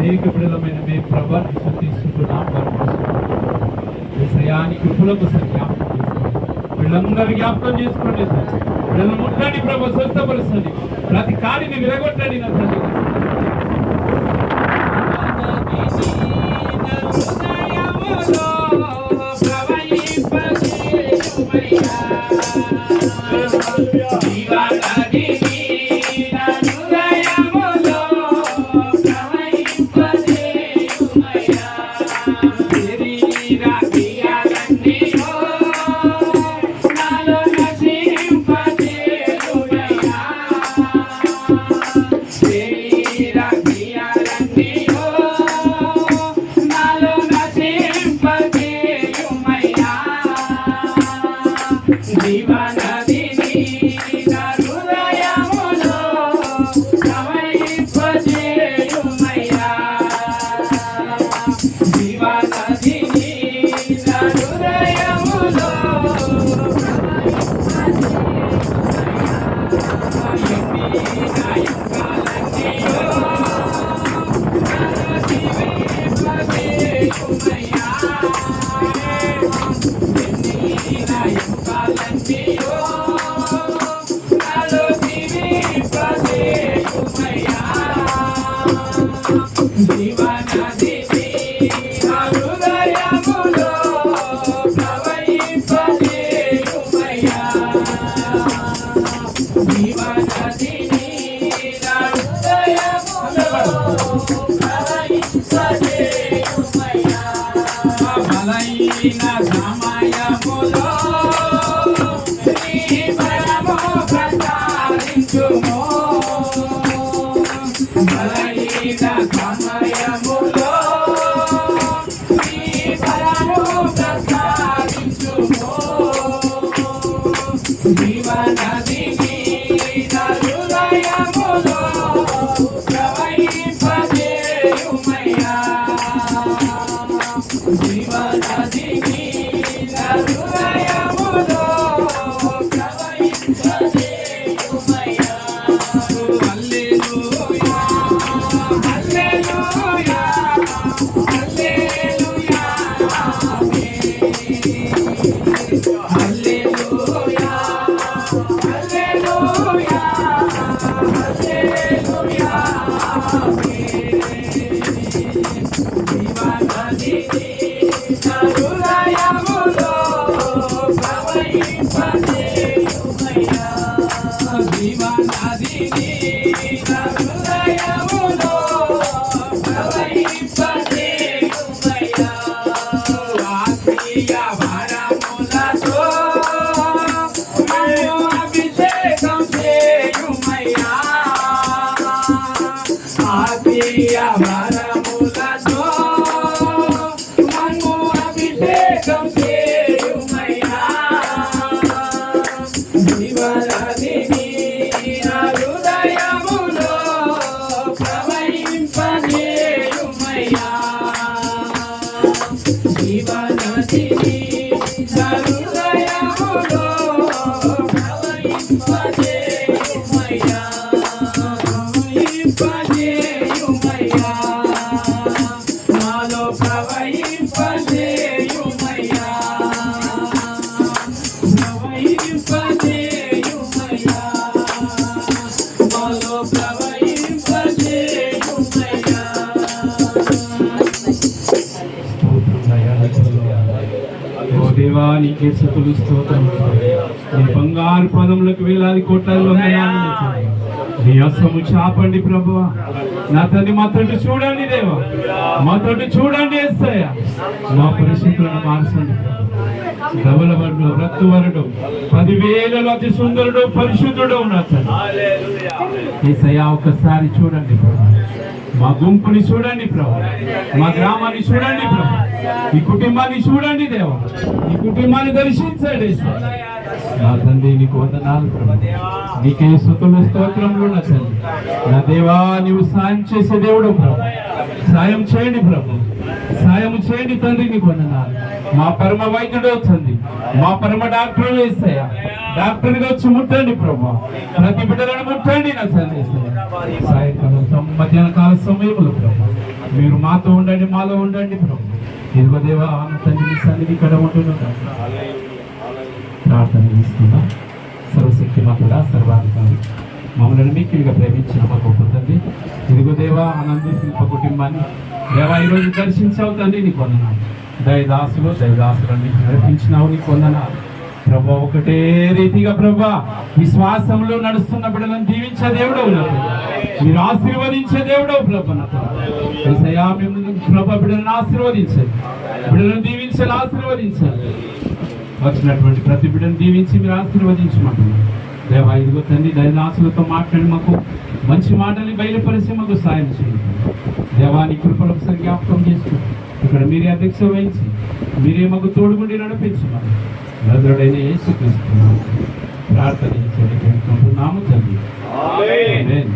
అనేక బిడ్డలమైన మేము ప్రభావం తీసుకుంటున్నాం. కృపలకు జ్ఞాపకం వీళ్ళందరూ జ్ఞాపకం చేసుకోండి. వీళ్ళని ముట్టండి ప్రభు, స్వస్థపరుస్తుంది. ప్రతి కాడిని విరగొట్టండి నా తండ్రి. ప్రవహింపజేయుమయ్యా, నాలో ప్రవహింపజేయుమయ్యా, ప్రవహింపజేయుమయ్యా, నాలో ప్రవహింపజేయుమయ్యా. ఓ దేవా, నీకే స్తుతులు స్తోత్రం. నీ బంగారు పదములకు వేలాది కోట్లలో నీ హస్తము చాపండి ప్రభువా. నా తండ్రి మా తోటి చూడండి దేవా, మా తోటి చూడండి యేసయ్యా. మా పరిస్థితులను మార్చండి. ధవలవరుడు, రక్తవరుడు, 10,000 అతి సుందరుడు, పరిశుద్ధుడు నా తండ్రి యేసయ్యా. ఒక్కసారి చూడండి ప్రభు, మా గుంపుని చూడండి ప్రభు, మా గ్రామాన్ని చూడండి ప్రభు, ఈ కుటుంబాన్ని చూడండి దేవా, ఈ కుటుంబాన్ని దర్శించండి నా తండ్రి. నీకు వందనాలు ప్రభు, నీకే స్తుతులు స్తోత్రములు నా తండ్రి. నా దేవా, నీవు సాయం చేసే దేవుడు ప్రభు, సాయం చేయండి ప్రభు, సాయం చేయండి తండ్రి. నీకు వందనాలు. మా పరమ వైద్యుడు తండ్రి, మా పరమ డాక్టర్ యేసయ్యా, డాక్టర్గా వచ్చి ముట్టండి ప్రభు, ప్రతి బిడ్డలను ముట్టండి నా తండ్రి. సాయంకాలం మధ్యాహ్న కాల సమయంలో ప్రభు మీరు మాతో ఉండండి, మాలో ఉండండి ప్రభు. ఇదిగో దేవా, తండ్రి మీ సన్నిధి ఇక్కడ ఉంటున్నా ప్రార్థన చేస్తున్నా. సర్వశక్తి మాత్రుడా, సర్వాధికారి, మమ్మల్ని మిక్కిలిగా ప్రేమించిన మా గొప్ప తండ్రి. ఇదిగో దేవా, ఆనంద శిల్ప కుటుంబాన్ని దేవా ఈరోజు దర్శించావు తండ్రి. నీకు వందనాలు. దయదాసులని నడిపించినావు, నీకు వందనాలు ప్రభా. ఒకటే రీతిగా ప్రభా విశ్వాసంలో నడుస్తున్న బిడ్డలను దీవించే దేవుడవు నాకు, మీరు ఆశీర్వదించే దేవుడవు ప్రభా. నాకు ప్రభా బిడ్డలను ఆశీర్వదించాలి, బిడ్డలను దీవించాలి, ఆశీర్వదించాలి. వచ్చినటువంటి ప్రతి బిడ్డను దీవించి మీరు ఆశీర్వదించమంటున్నారు దేవా. ఇదిగో తండ్రి, దయదాసులతో మాట్లాడి మాకు మంచి మాటల్ని బయలుపరిచి మాకు సాయం చేయండి దేవా. నీ కృపను ఒకసారి జ్ఞాపకం చేసుకో. ఇక్కడ మీరే అధ్యక్ష వహించి మీరే మాకు తోడుగుండి నడిపించమని నజరుడైన యేసుక్రీస్తు ప్రార్థన చేసి నామ తండ్రి. ఆమేన్.